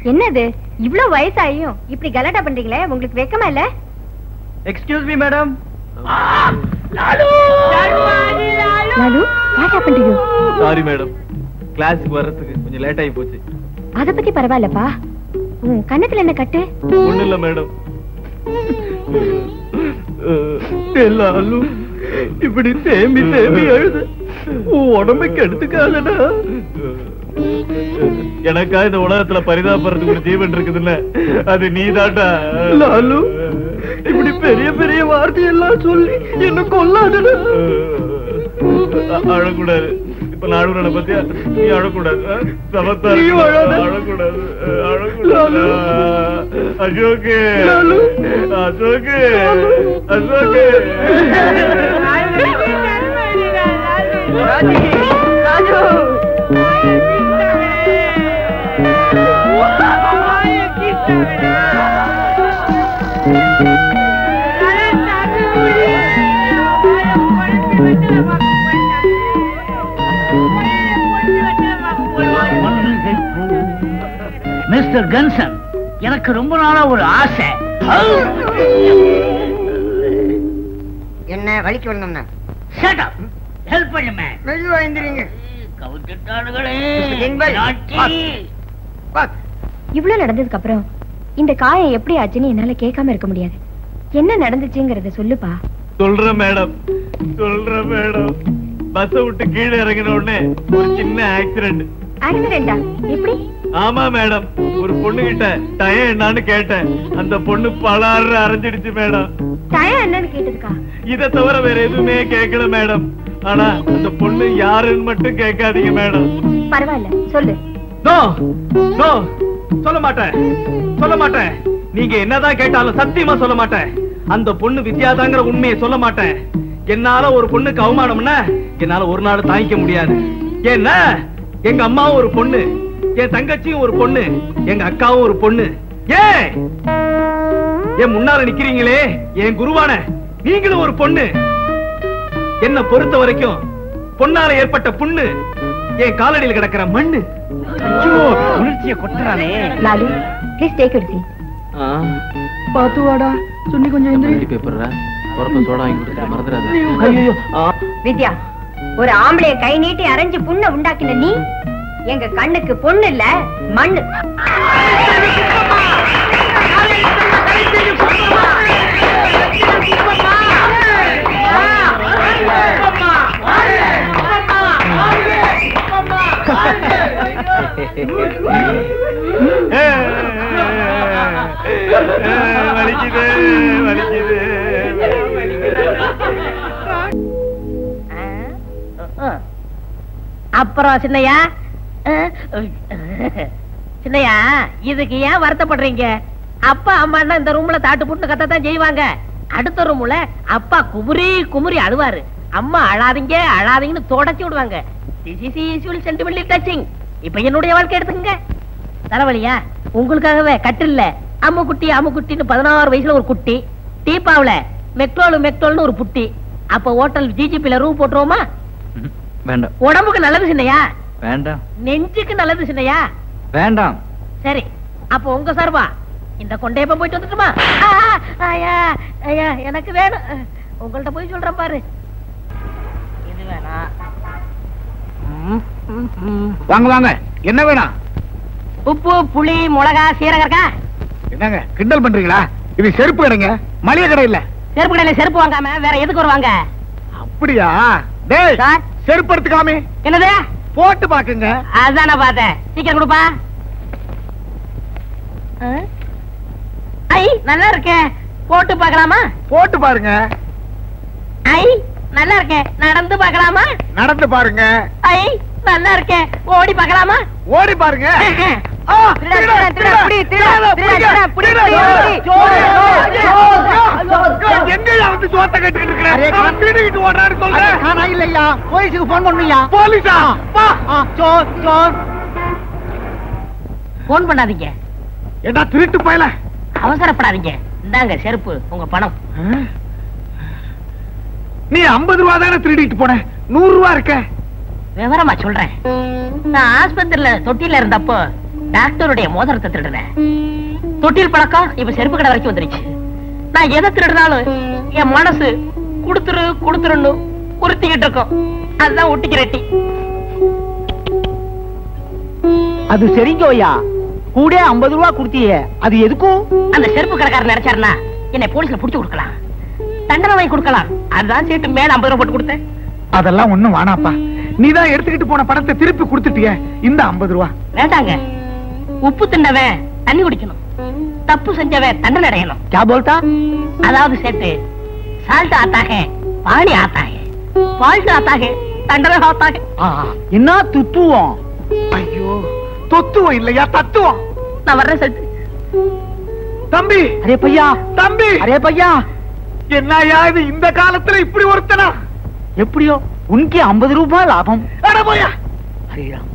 என்னது இவ்வளவு வயசாயும் இப்படி கலாட்டா பண்றீங்களே, உங்களுக்கு வெக்கமா இல்ல? Excuse me madam. Lalu what happen to you? Sorry madam, கிளாஸுக்கு வர்றதுக்கு கொஞ்சம் லேட் ஆகி போச்சு. அத பத்தி பரவாயில்லப்பா. உன் கண்ணத்துல என்ன கட்டு? ஒண்ணு இல்ல மேடம். லாலு இப்படி தேம்பி தேம்பி அழுது உடம்புக்கு எடுத்துக்காதடா. எனக்கா இந்த உலகத்துல பரிதாபப்படுறதுக்கு ஒரு ஜீவன் இருக்குதுல்ல, அது நீதாண்டா. லாலு இப்படி பெரிய பெரிய வார்த்தையெல்லாம் சொல்லி என்ன கொல்லாதடா. அழக்கூடாது. இப்ப நான் அழுகுறத பத்தியா? நீ அழக்கூடாது. அழக்கூடாது. அழக்கூடாது. அசோக்கு அசோக்கு அசோக்கு ராஜு மிஸ்டர் கன்சன், எனக்கு ரொம்ப நாளா ஒரு ஆசை. என்ன வலிக்கு வரணும்னா ஹெல்ப் பண்ணுமே. மெதுவா எந்திரிங்க. கவுட்டானுகளே, இவ்வளவு நடந்ததுக்கு அப்புறம் இந்த காயம் எப்படி ஆச்சுன்னு என்னால கேட்காம இருக்க முடியாது. என்ன நடந்துச்சுங்கறத சொல்லுப்பா. சொல்றேன் மேடம், சொல்றேன் மேடம். பஸ் விட்டு கீழே இறங்கின உடனே ஒரு சின்ன ஆக்சிடென்ட். ஆக்சிடென்டா? எப்படி? ஆமா மேடம், ஒரு பொண்ணு கிட்ட டயம் என்னன்னு கேட்டேன். அந்த பொண்ணு பலாறு அரைஞ்சிடுச்சு மேடம். டயம் என்னன்னு கேட்டதுக்கா? இத தவிர வேற எதுவுமே கேட்கல மேடம். ஆனா அந்த பொண்ணு யாருன்னு மட்டும் கேட்காதீங்க மேடம். பரவாயில்ல சொல்லு. நோ நோ, சொல்ல மாட்டேன், சொல்ல மாட்டேன். நீங்க என்னதான் கேட்டாலும் சத்தியமா சொல்ல மாட்டேன். அந்த பொண்ணு வித்யாதாங்கிற உண்மையை சொல்ல மாட்டேன். என்னால ஒரு பொண்ணுக்கு அவமானம்னா என்னால ஒரு நாள் தாங்கிக்க முடியாது. ஏன்னா எங்க அம்மாவும் ஒரு பொண்ணு, என் தங்கச்சியும் ஒரு பொண்ணு, எங்க அக்காவும் ஒரு பொண்ணு. ஏன் என் முன்னால நிக்கிறீங்களே என் குருவான நீங்களும் ஒரு பொண்ணு. என்ன பொறுத்த வரைக்கும் பொண்ணால ஏற்பட்ட புண்ணு என் காலடியில் கிடக்கிற மண்ணு. உணர்ச்சியை கொட்டுறானே. Lalu please take it seat. பாத்து வாடா, சுண்ணி கொஞ்சம் எந்திரி. பேப்பர்ரா பொறுப்ப சோடா வாங்கி கொடுத்து மறந்துடாத. ஐயோ வித்யா, ஒரு ஆம்பளைய கை நீட்டி அரைஞ்சு புண்ணை உண்டாக்கின நீ எங்க கண்ணுக்கு பொண்ணு இல்ல மண்ணு. வலிக்குது வலிக்குது. அப்புறம் சின்னையா, சின்னையா இதுக்கு ஏன் வருத்தப்படுறீங்க? அப்பா அம்மா இந்த ரூம்ல தாட்டு புட்டு கத்தான் செய்வாங்க. அடுத்த ரூம்ல அப்பா குமுறி குமுறி அழுவாரு, அம்மா அழாதீங்க அழாதீங்கன்னு தொடச்சி விடுவாங்க. இப்ப என்னுடைய வாழ்க்கை எடுத்துக்கங்க. தலைவலியா உங்களுக்காகவே கட்டில்ல அம்முக்குட்டி அம்முக்குட்டின்னு 16 வயசுல ஒரு குட்டி, டீப்பாவுல மெக்டோல் மெக்டோல்னு ஒரு புட்டி. அப்ப ஹோட்டல் ஜிஜிபில ரூம் போட்டுருவோமா? வேண்டாம். உடம்புக்கு நல்லது சின்னையா? வேண்டாம். நெஞ்சுக்கு நல்லது சின்னையா? வேண்டாம். சரி, அப்ப உங்க சார்பா இந்த கொண்டையப்ப போயிட்டு வந்துட்டுமா? ஐயா ஐயா எனக்கு வேணும். உங்கள்ட்ட போய் சொல்றேன் பாரு. இது வேணா. வாங்க வாங்க, என்ன வேணும்? உப்பு புளி மிளகா சீரகம் இருக்கா? என்னங்க கிண்டல் பண்றீங்களா? இது செருப்பு கடைங்க, மளிகை கடை இல்ல. செருப்பு கடையில செருப்பு வாங்காம வேற எதுக்கு வருவாங்க? அப்படியா? டேய் செருப்பு எடுத்துக்காமே. என்னது? போட்டு பாக்குங்க. அதான் நான் பார்த்தேன். சீக்கிரம் கொடுப்பா. ஐ நல்லா இருக்கே, போட்டு பார்க்கலாமா? போட்டு பாருங்க. ஐ நல்லா இருக்கே, நடந்து பார்க்கலாமா? நடந்து பாருங்க. ஐ நல்லா இருக்கே, ஓடி பார்க்கலாமா? ஓடி பாருங்க. எங்கயா வந்து சோத்த கட்டிட்டு இருக்கிறேன்? ஓடுறாரு சொல்றேன். இல்லையா, போலீஸுக்கு போன் பண்ணுயா? போலீஸா? போன் பண்ணாதீங்க. ஏண்டா திருட்டு போயல, அவசரப்படாதீங்க. இந்தாங்க செருப்பு, உங்க பணம். நீ 50 ரூபா தானே திருடிட்டு போன, 100 ரூபா இருக்க. விவரமா சொல்றேன். நான் ஆஸ்பத்திரியில தொட்டில இருந்தப்போ டாக்டருடைய மோதிரத்தை திருடுறேன். தொட்டில் பழக்கம் இப்ப செருப்பு கடை வரைக்கும் வந்துருச்சு. நான் எதை திருடுனாலும் என் மனசு குடுத்துருன்னு உறுத்திக்கிட்டு இருக்கும். அதுதான் ஒட்டிக்கிறட்டி. அது சரிங்கோயா, கூட 50 ரூபா கொடுத்தியே, அது எதுக்கும்? அந்த செருப்பு கடைக்காரர் நினைச்சாருன்னா என்னை போலீஸ்ல புடிச்சு கொடுக்கலாம், தண்டனை வாங்கி கொடுக்கலாம். அதுதான் சீட்டு மேல 50 ரூபா போட்டு கொடுத்தேன். அதெல்லாம் ஒண்ணும் வேணாப்பா, நீதான் எடுத்துக்கிட்டு போன பணத்தை திருப்பி கொடுத்துட்டிய, இந்த 50 ரூபா வேண்டாங்க. உப்பு தின்னவன் தண்ணி குடிக்கணும், தப்பு செஞ்சவன் தண்டனை அடையணும். क्या बोलता? அதாவது சேட்டு, சால்ட் ஆத்தாக பாணி ஆத்தாக, பால்ட் ஆத்தாக தண்டனை ஆத்தாக. என்ன துத்துவோம்? ஐயோ, தொத்துவம் இல்லையா, தத்துவம். நான் வர்றேன் சேட்டு. தம்பி, அரே பையா, தம்பி, அரே பையா, என்னையா இது இந்த காலத்துல இப்படி ஒருத்தனா? எப்படியோ உனக்கு 50 ரூபாய் லாபம். ஹரிராம்,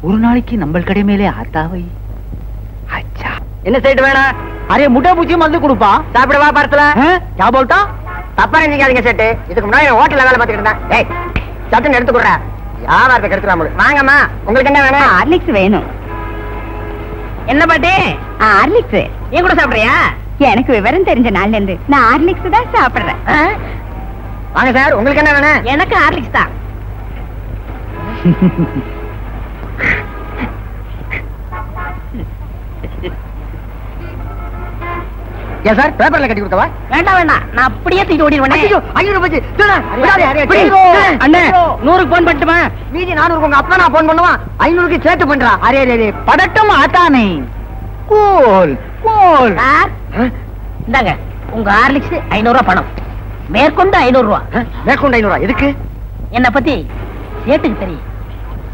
ஒரு நாளைக்கு நம்ம கடை மேலே ஆத்தாவை. அச்சா, என்ன சேட்டு வேணாம்? அரே முட்டை பூச்சி மருந்து கொடுப்பா, சாப்பிடவா பரத்துல. क्या बोलता? தப்பா நினைக்காதீங்க சேட்டு, இதுக்கு முன்னாடி ஹோட்டல்ல வேலை பார்த்துக்கிட்டு இருந்தேன். ஏய், சட்டுன்னு எடுத்துக்குற, வியாபாரத்துக்கு எடுத்துக்கலாம். வாங்கம்மா, உங்களுக்கு என்ன வேணும்? ஹார்லிக்ஸ் வேணும். என்ன பாட்டி? ஹார்லிக்ஸ். நீ கூட சாப்பிடுறியா? எனக்கு விவரம் தெரிஞ்ச நாள்ல இருந்து நான் ஹார்லிக்ஸ் தான் சாப்பிடுறேன். வாங்க சார், உங்களுக்கு என்ன வேணும்? எனக்கு ஹார்லிக்ஸ் தான். ஏன் சார் பேப்பர்ல கட்டி கொடுத்தவா? வேண்டாம் வேண்டாம், நான் அப்படியே தூக்கி ஓடிடுவேன். ஐயோ, 500 போச்சு. அண்ணே, 100க்கு போன் பண்ணட்டுமா? மீதி 400 உங்க அப்பா நான் போன் பண்ணுவான், 500க்கு சேர்த்து பண்றா. அரே அரே, பதட்டம் ஆட்டானே. Cool cool. சார், இந்தாங்க உங்க ஹார்லிக்ஸ் 500 ரூபாய் பணம். மேற்கொண்டு 500 ரூபாய். மேற்கொண்டு 500 எதுக்கு? என்ன பத்தி சேட்டுக்கு தெரியும்.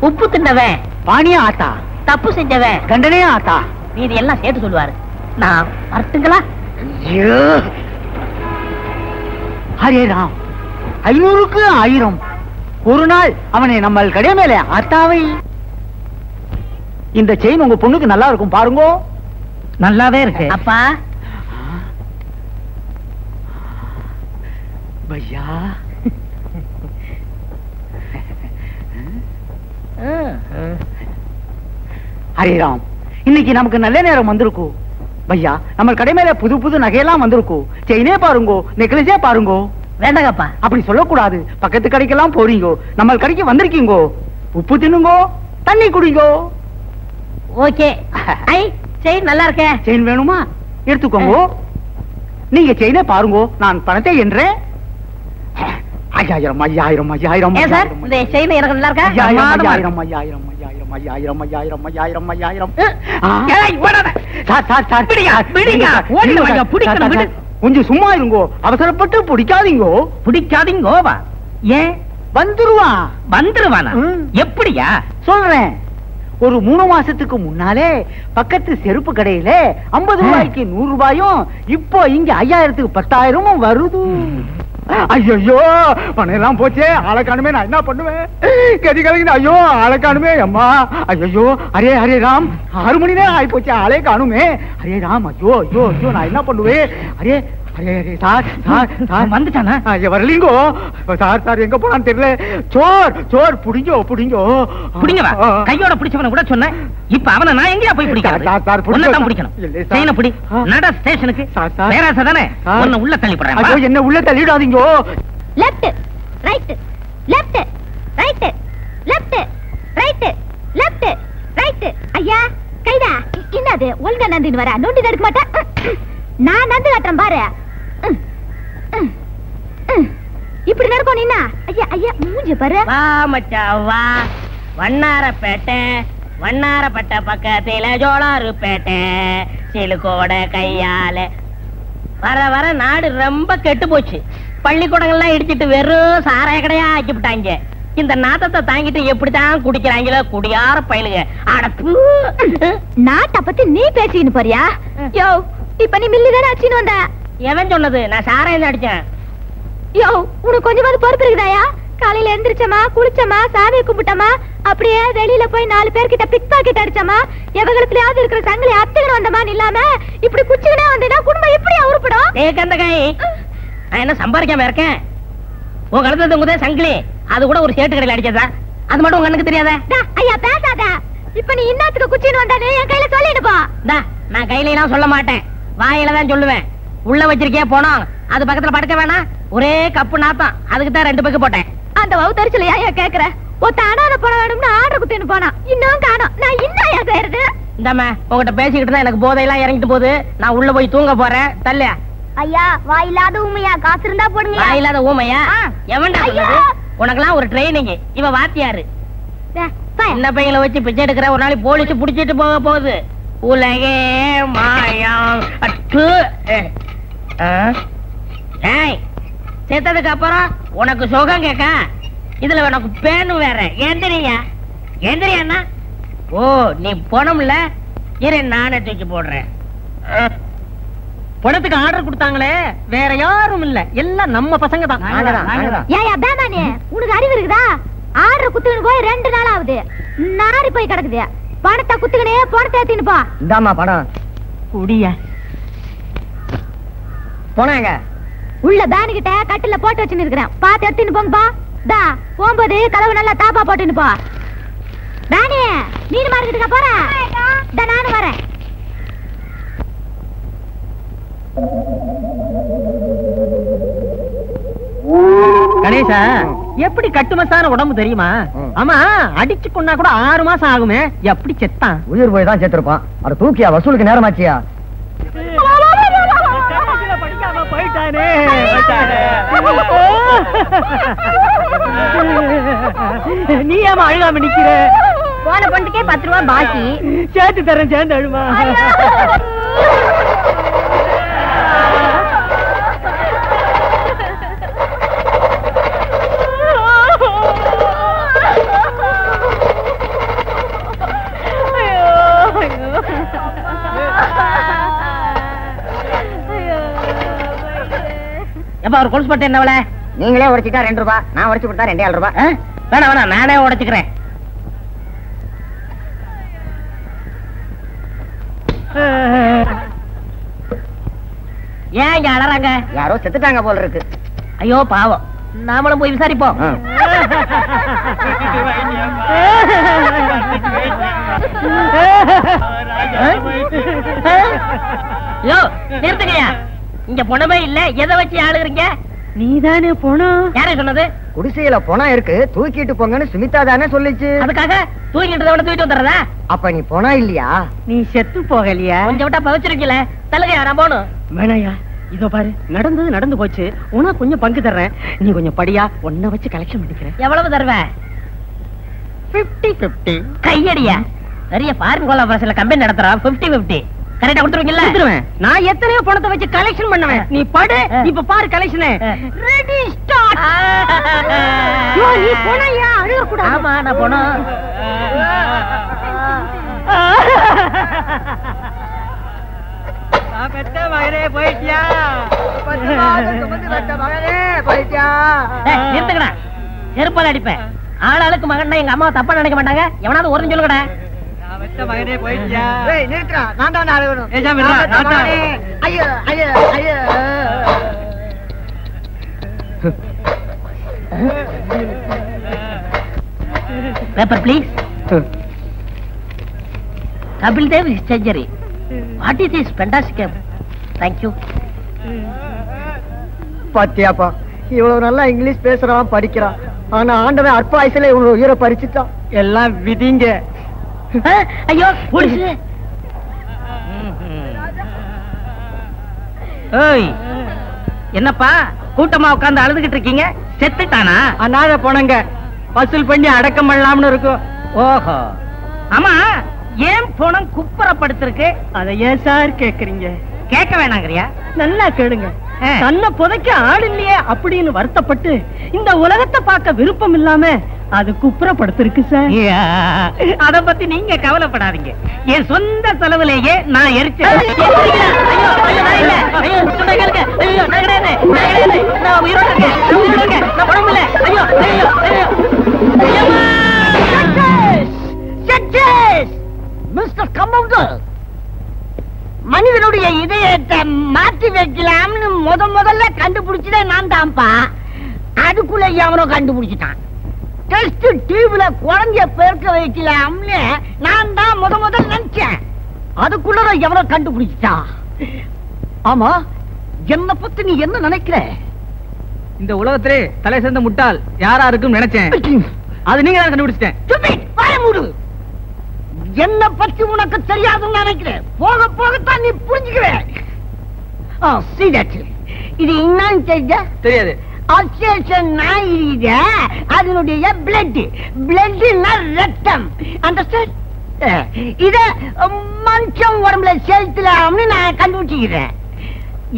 உப்பு தின்னவன் பானியா ஆத்தா, தப்பு செஞ்சவன் கண்டனே ஆத்தா. மீதி எல்லாம் சேர்த்து சொல்லுவாரு. நான் வரட்டுங்களா? ஹரே ராம், 500க்கு 1000. ஒரு நாள் அவனை நம்ம கடை மேல ஆத்தாவை. இந்த செயின் உங்க பொண்ணுக்கு நல்லா இருக்கும் பாருங்க. நல்லாவே இருக்கு அப்பா. பையா, ஹரே ராம், இன்னைக்கு நமக்கு நல்ல நேரம் வந்திருக்கும். பையா, நம்ம கடை மேல புது புது நகையெல்லாம் வந்திருக்கும். செயினே பாருங்கோ, நெக்லஸே பாருங்கோ. வேண்டாங்கப்பா. அப்படி சொல்லக்கூடாது, பக்கத்து கடைக்கெல்லாம் போறீங்கோ, நம்ம கடைக்கு வந்திருக்கீங்கோ. உப்பு தின்னுங்கோ, தண்ணி குடிங்கோ. ஓகே. ஐ, செயின் நல்லா இருக்கே. செயின் வேணுமா? எடுத்துக்கோங்க. நீங்க செயினே பாருங்கோ, நான் பணத்தை என்றேன். 5000 5000 5000. ஏன் சார், இந்த செயின் எனக்கு நல்லா இருக்கா? 5000 5000 5000 5000 5000 5000. ஏய், ஓடாத. சார் சார், பிடிங்க, பிடிங்க. ஓடிங்க வாங்க, பிடிக்கணும் விடு. கொஞ்சம் சும்மா இருங்கோ, அவசரப்பட்டு பிடிக்காதீங்கோ. பிடிக்காதீங்கோவா? ஏன்? வந்துருவான். வந்துருவானா? எப்படியா? சொல்றேன். ஒரு 3 மாசத்துக்கு முன்னாலே பக்கத்து செருப்பு கடையில 50 ரூபாய்க்கு 100 ரூபாயும், இப்போ இங்க 5000க்கு 10,000 வருது. ஐயோ, பணம் எல்லாம் போச்சே, ஆளை காணுமே, நான் என்ன பண்ணுவேன்? கதி கலங்கின. ஐயோ, ஆளை காணுமே அம்மா. ஐயோ, அரே அரே ராம், 6 மணி நேரம் ஆகி போச்சு, ஆளே காணுமே. அரே ராம், ஐயோ ஐயோ ஐயோ, நான் என்ன பண்ணுவேன்? Array array array, sir sir sir வந்துட்டானா? வரலீங்கோ சார். சார் எங்க போனான்னு தெரியல. சோர் சோர், புடிங்கோ புடிங்கோ. புடிங்கவா? கையோட பிடிச்சவன கூட சொன்னேன். இப்ப அவனை நான் எங்கயா போய் பிடிக்கிறது? சார், உன்னதான் பிடிக்கணும். செயினை பிடி, நட ஸ்டேஷனுக்கு. பேராசை தானே, உன்னை உள்ள தள்ளி போடுறேன். ஐயோ, என்ன உள்ள தள்ளிடாதீங்கோ. Left right left right left right left right. ஐயா கைடா, என்னது ஒழுங்கா நந்தின்னு வர? நோண்டி தடுக்க மாட்டேன், நான் நந்து காட்டுறேன் பாரு. இப்படி நடக்கும் நீனா? ஐயா ஐயா, மூஞ்சி பாரு. வா மச்சான் வா, வண்ணாரப்பேட்டை, வண்ணாரப்பட்ட பக்கத்தில ஜோளாருப்பேட்டை, சிலுக்கோட கையால. வர வர நாடு ரொம்ப கெட்டு போச்சு. பள்ளிக்கூடங்கள்லாம் இடிச்சிட்டு வெறும் சாராய கடையா ஆக்கி விட்டாங்க. இந்த நாத்தத்தை தாங்கிட்டு எப்படித்தான் குடிக்கிறாங்களோ குடியார பயலுங்க. நாட்டை பத்தி நீ பேசின்னு போறியா? யோ, இப்ப நீ மில்லி தானே அடிச்சுன்னு வந்த? எவன் சொன்னது? நான் சாராயம் அடிச்சேன். யோ, உனக்கு கொஞ்சமாவது பொறுப்பு இருக்குதாயா? காலையில எந்திரிச்சமா, குளிச்சமா, சாமியை கும்பிட்டமா, அப்படியே வெளியில போய் 4 பேர்கிட்ட பிக் பாக்கெட் அடிச்சமா, எவங்களுக்குலயாவது இருக்கிற சங்கிலி அத்துக்கணும் வந்தமான்னு இல்லாம இப்படி குச்சிக்கினே வந்தீங்கன்னா குடும்பம் எப்படியா உருப்படும்? கந்தகாய், நான் என்ன சம்பாதிக்காம இருக்கேன்? உன் கழுத்துல தொங்குதே சங்கிலி, அது கூட ஒரு சேட்டு கடையில் அடிச்சதா? அது மட்டும் உங்க கண்ணுக்கு தெரியாதா? ஐயா பேசாத. இப்ப நீ இன்னத்துக்கு குச்சின்னு வந்தானே என் கையில சொல்லிட்டு போ. நான் கையில எல்லாம் சொல்ல மாட்டேன், வாயில தான் சொல்லுவேன். உள்ள வச்சிருக்கே போனோம், அது பக்கத்துல படுக்க வேணாம், ஒரே கப்பு நாத்தம், அதுக்கு தான் 2 பக்கு போட்டேன். அந்த வவுத்தரிச்சல ஏன் கேக்குற? ஒத்த அனாத போன வேணும்னு ஆர்டர் குத்தின்னு போனான், இன்னும் காணோம். நான் இன்னும் ஏன் செய்யறது? இந்தாம உங்ககிட்ட பேசிக்கிட்டு தான் எனக்கு போதையெல்லாம் இறங்கிட்டு போகுது. நான் உள்ள போய் தூங்க போறேன். தள்ளியா ஐயா வாயில்லாத ஊமையா, காசு இருந்தா போடுங்க. வாயில்லாத ஊமையா? எவன்டா உனக்கெல்லாம் ஒரு ட்ரைனிங். இவ வாத்தியாரு. இந்த பையங்களை வச்சு பிச்சை எடுக்கிற, ஒரு நாளைக்கு போலீஸ் புடிச்சிட்டு போக போகுது. உலகே மாயம். செத்ததுக்கு அப்புறம் உனக்கு சுகம் கேட்க, இதுல உனக்கு பேனும் வேற. எந்திரியா எந்திரியா? ஓ நீ போனோம்ல, இரு நானே தூக்கி போடுறேன். பணத்துக்கு ஆர்டர் கொடுத்தாங்களே, வேற யாரும் இல்ல, எல்லாம் நம்ம பசங்க தான். ஏயா பேமானே, உனக்கு அறிவு இருக்குதா? ஆர்டர் குத்துன்னு போய் 2 நாள் ஆகுது, நாரி போய் கிடக்குது. பணத்தை குத்துக்கனே பணத்தை ஏத்தின்னு போ. இந்தாமா பணம் குடிய போனாங்க. உள்ள பேனு கிட்ட கட்டில போட்டு வச்சுன்னு இருக்கிறேன், பாத்து எடுத்துன்னு போங்கப்பா. தா போகும்போது கதவு நல்லா தாப்பா போட்டுன்னு போ. பேனே மீன் மார்க்கெட்டுக்கு போறேன், நானும் வரேன். கணேசா, எப்படி கட்டுமசான உடம்பு தெரியுமா? ஆமா, அடிச்சு கொண்டா கூட 6 மாசம் ஆகுமே, எப்படி செத்தான்? உயிர் போய் தான் செத்துருப்பான். அட தூக்கியா, வசூலுக்கு நேரமாச்சியா? நீ ஏமா அழுகாம நிக்கிற? போன பொண்ணுக்கே 10 ரூபாய் பாக்கி. சேர்த்து தரேன், சேர்ந்து அழுமா. எப்ப ஒரு கொலுசு பட்டு என்னவள? நீங்களே உடைச்சிட்டா 2 ரூபாய், நான் உடைச்சு கொடுத்தா 2 ரூபாய். வேணாம் வேணாம், நானே உடைச்சுக்கிறேன். ஏன் இங்க அலறாங்க? யாரோ செத்துட்டாங்க போல இருக்கு. ஐயோ பாவம், நாமளும் போய் விசாரிப்போம். யோ நிறுத்துங்கயா, இங்க பொணமே இல்ல, எதை வச்சு ஆளுகிறீங்க? நீதானே போனோம். யாரே சொன்னது? குடிசையில பணம் இருக்கு, தூக்கிட்டு போங்கன்னு சுமிதா தானே சொல்லிச்சு. அதுக்காக தூக்கிட்டு தூக்கிட்டு வந்துடுறதா? அப்ப நீ போனா இல்லையா? நீ செத்து போகலையா? கொஞ்சம் விட்டா பவிச்சிருக்கல. தள்ளுங்க, நான் போகணும். வேணாயா, இதோ பாரு, நடந்தது நடந்து போச்சு, உனக்கு கொஞ்சம் பங்கு தர்றேன், நீ கொஞ்சம் படியா, ஒன்ன வச்சு கலெக்ஷன் பண்ணிக்கிறேன். எவ்வளவு தருவ? 50-50. கையடியா, நிறைய ஃபாரின் கோலாபரேஷன்ல கம்பெனி நடத்துறான். 50-50 கரெக்டா கொடுத்துருவீங்கல்ல? கொடுத்துருவேன். நான் எத்தனையோ பணத்தை வச்சு கலெக்ஷன் பண்ணுவேன். நீ படு, இப்ப பாரு கலெக்ஷன். Ready start. யோ நீ போனயா, அழுக கூடாது. ஆமா நான் போனோம். பெத்த மகனே போயிட்டியா? நிறுத்துக்கடா, செருப்பால அடிப்பேன். ஆளாளுக்கு மகன் எங்க அம்மா தப்பா நினைக்க மாட்டாங்க. எவனாவது ஒரு சொல்லுங்கடா. மகனே போயிட்டியா? நிறுத்துறா, நான் தான் அழுகணும். ஐயோ ஐயோ ஐயோ. Paper please. Kapil Dev is surgery. What is this fantastic? Thank you. பாத்தியாப்பா, இவ்வளவு நல்லா இங்கிலீஷ் பேசுறான், படிக்கிறான், ஆனா ஆண்டவன் அற்ப வயசுல இவங்க உயிரை பறிச்சுட்டான். எல்லாம் விதிங்க. ஐயோ போலீஸ். ஏய் என்னப்பா கூட்டமா உட்கார்ந்து அழுதுகிட்டு இருக்கீங்க? செத்துட்டானா? அனாதை போனங்க, வசூல் பண்ணி அடக்கம் பண்ணலாம்னு இருக்கும். ஓஹோ, ஆமா ஏன் போனம் குப்புறப்படுத்திருக்கு? அதை ஏன் சார் கேக்குறீங்க? கேட்க வேணாங்கறியா? நல்லா கேளுங்க. தன்னை புதைக்க ஆள் இல்லையே அப்படின்னு வருத்தப்பட்டு இந்த உலகத்தை பார்க்க விருப்பம் இல்லாம அது குப்புறப்படுத்திருக்கு சார். அத பத்தி நீங்க கவலைப்படாதீங்க, என் சொந்த செலவுலேயே நான் எரிச்சேன். மிஸ்டர் கம்பவுண்டர், மனிதனுடைய இதயத்தை மாற்றி வைக்கலாம்னு முதல்ல கண்டுபிடிச்சதே நான் தான்ப்பா. அதுக்குள்ள எவனோ கண்டுபிடிச்சிட்டான். டெஸ்ட் டியூப்ல குழந்தைய பெருக்க வைக்கலாம்னு நான் தான் முதல் நினைச்சேன். அதுக்குள்ள எவ்வளவு கண்டுபிடிச்சா? ஆமா, என்ன பத்தி நீ என்ன நினைக்கிற? இந்த உலகத்திலே தலை சேர்ந்த முட்டாள் யாரா இருக்கும் நினைச்சேன். அது நீங்க தான் கண்டுபிடிச்சிட்டேன். வாய மூடு. என்ன பத்தி உனக்கு தெரியாதுன்னு நினைக்கிறேன். போக போகத்தான் நீ புரிஞ்சுக்குவே. இது என்னன்னு தெரியாது. அதனுடைய பிளட் ரத்தம். அண்டர்ஸ்டாண்ட்? இத மனுஷன் உடம்புல செலுத்தலாம்னு நான் கண்டுபிடிச்சிக்கிறேன்.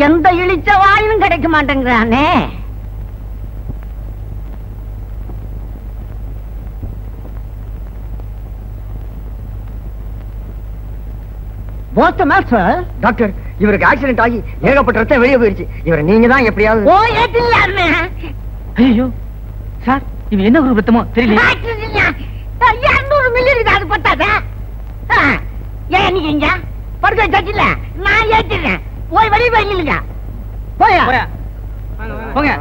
எந்த இழிச்ச வாயிலும் கிடைக்க மாட்டேங்கிறானே. டாக்டர், இவருக்கு ஆக்சிடென்ட் ஆகி ஏகப்பட்ட ரத்தம் வெளியே போயிருச்சு. இவரை நீங்க தான் எப்படியாவது. ஐயோ சார், இவன் என்ன ஒரு ரத்தமோ தெரியல. 200 மில்லி அது பத்தாதா? ஏன் நீங்க இங்க படுக்க வச்சாச்சுல? நான் ஏற்றிடுறேன். போய் வெளியே போயிங்க. போயா போங்க.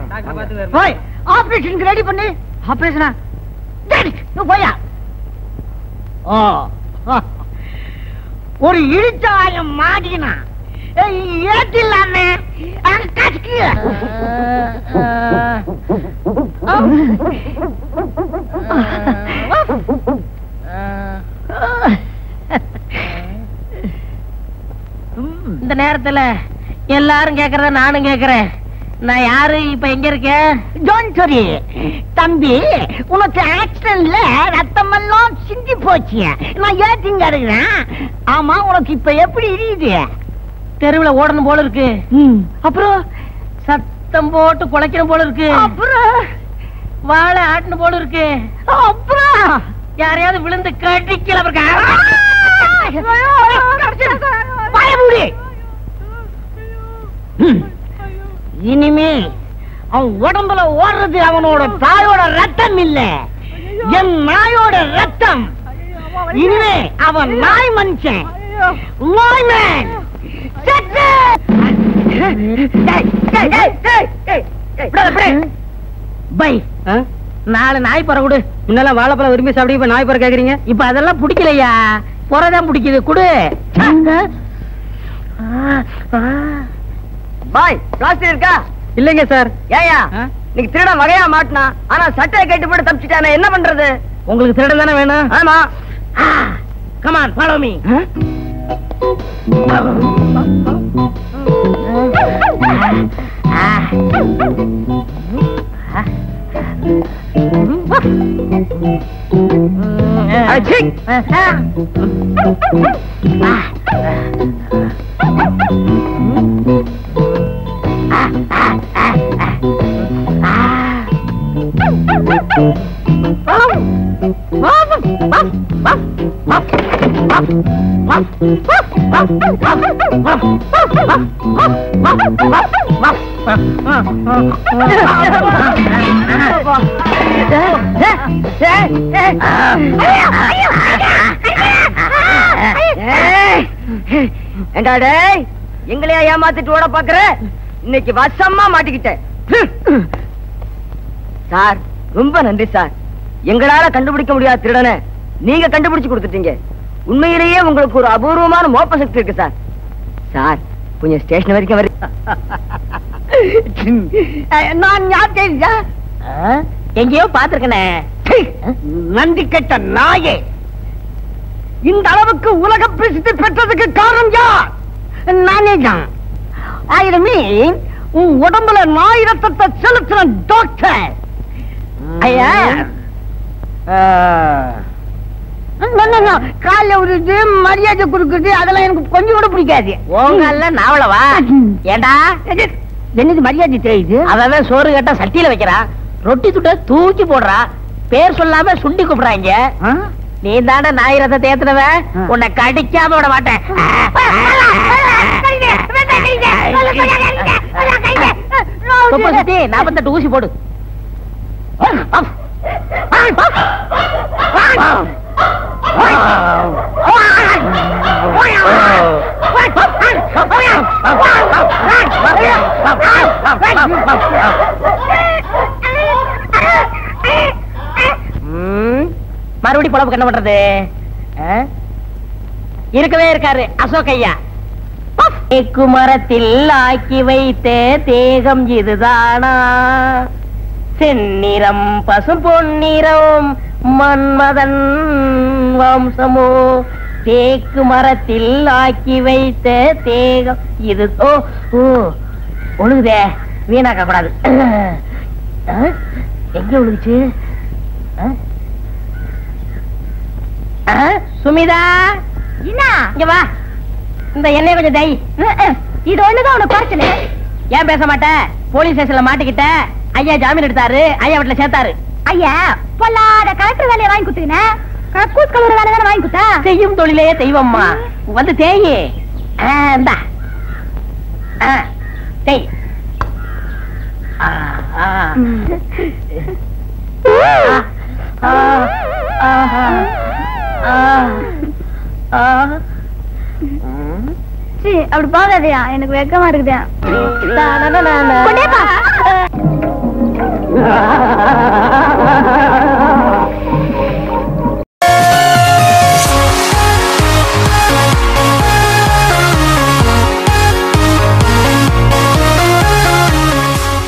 போய் ஆபரேஷனுக்கு ரெடி பண்ணு. ஆபரேஷனா? போயா. ஒரு இழிச்சாயம் மாடினா ஏற்றில்லாமே இந்த நேரத்துல எல்லாரும் கேக்குறத நானும் கேக்குறேன். நான் யாரு, இப்ப எங்க இருக்கேன்? ஜோன்சரி தம்பி, உனக்கு ஆக்சிடென்ட்ல ரத்தம் எல்லாம் சிந்தி போச்சு. நான் ஏத்திங்க இருக்கிறேன். ஆமா, உனக்கு இப்ப எப்படி இருக்குது? தெருவுல ஓடணும் போல இருக்கு. அப்புறம் சத்தம் போட்டு குலைக்கணும் போல இருக்கு. அப்புறம் வாழை ஆட்டணும் போல இருக்கு. அப்புறம் யாரையாவது விழுந்து கடிக்கல. இனிமே அவன் உடம்புல ஓடுறது அவனோட தாயோட ரத்தம் இல்ல, என் நாயோட ரத்தம். இனிமே அவன் நாய் மனுஷன். நாய்மேன். பை, 4 நாய் பற கொடு. முன்னெல்லாம் வாழைப்பழம் விரும்பி சாப்பிட்டு இப்ப நாய் பற கேக்குறீங்க. இப்ப அதெல்லாம் பிடிக்கலையா? புறதான் பிடிக்குது. குடு. பாய், பிளாஸ்டிக் இருக்கா? இல்லைங்க சார். ஏயா நீங்க திருட வகையா மாட்டினா, ஆனா சட்டையை கேட்டு போட்டு தப்பிச்சிட்டானே, என்ன பண்றது? உங்களுக்கு திருடன் தானே வேணும்? ஆமா. Come on, follow me. ஏண்டா டேய், எங்களையா ஏமாத்திட்டு ஓட பாக்குற? இன்னைக்கு வசமா மாட்டிக்கிட்டேன் சார். ரொம்ப நன்றி சார். எங்களால கண்டுபிடிக்க முடியாத திருடனை நீங்க கண்டுபிடிச்சு கொடுத்துட்டீங்க. உண்மையிலேயே உங்களுக்கு ஒரு அபூர்வமான மோப்ப சக்தி இருக்கு சார். சார், கொஞ்சம் ஸ்டேஷன் வரைக்கும் வர. நான் யார் தெரியுதா? எங்கேயோ பாத்துருக்கனே. நன்றி கெட்ட நாயே, இந்த அளவுக்கு உலக பிரசித்தி பெற்றதுக்கு காரணம் யார்? நானே தான். ஆயிரமே உன் உடம்புல நாய் ரத்தத்தை செலுத்துற டாக்டர். ஐயா, கால உருது மரியாதை கொடுக்குது, அதெல்லாம் எனக்கு கொஞ்சம் கூட பிடிக்காது. உங்கல்ல நாவலவா? ஏண்டா என்னது மரியாதை தெரியுது? அவன் சோறு கேட்டா சட்டியில வைக்கிறா, ரொட்டி சுட்ட தூக்கி போடுறா, பேர் சொல்லாம சுண்டி கூப்பிடுறாங்க. நீ தானே நாய் ரத்தத்தை ஏத்துனவ, உன்னை கடிக்காம விட மாட்டேன். சுத்தி 48 ஊசி போடு. பொழப்புக்கு என்ன பண்றது? இருக்கவே இருக்காரு அசோக் ஐயா. தேக்கு மரத்தில் ஆக்கி வைத்த தேகம் இதுதானா? செந்நிறம் பசும் பொன்னிறம் மன்மதன் வம்சமோ? தேக்கு மரத்தில் ஆக்கி வைத்த தேகம் இது. ஒழுகுதே, வீணாக்க கூடாது. எங்க ஒழுகுச்சு? சுமிதா, என்ன இங்க வா. இந்த எண்ணெய் கொஞ்சம் தை. இது ஒண்ணுதான் உனக்கு குறைச்சல. ஏன் பேச மாட்டேன்? போலீஸ் ஸ்டேஷன்ல மாட்டிக்கிட்ட. ஐயா ஜாமீன் எடுத்தாரு, ஐயா வீட்டுல சேர்த்தாரு. ஐயா பொல்லாத கலெக்டர் வேலையை வாங்கி குத்துக்கினேன். கக்கூஸ் கலர் வேலை தானே வாங்கி குத்தா? செய்யும் தொழிலையே தெய்வம்மா. வந்து தேயி. இந்தா தேய். அப்படி பாக்காதயா, எனக்கு வெக்கமா இருக்குதா.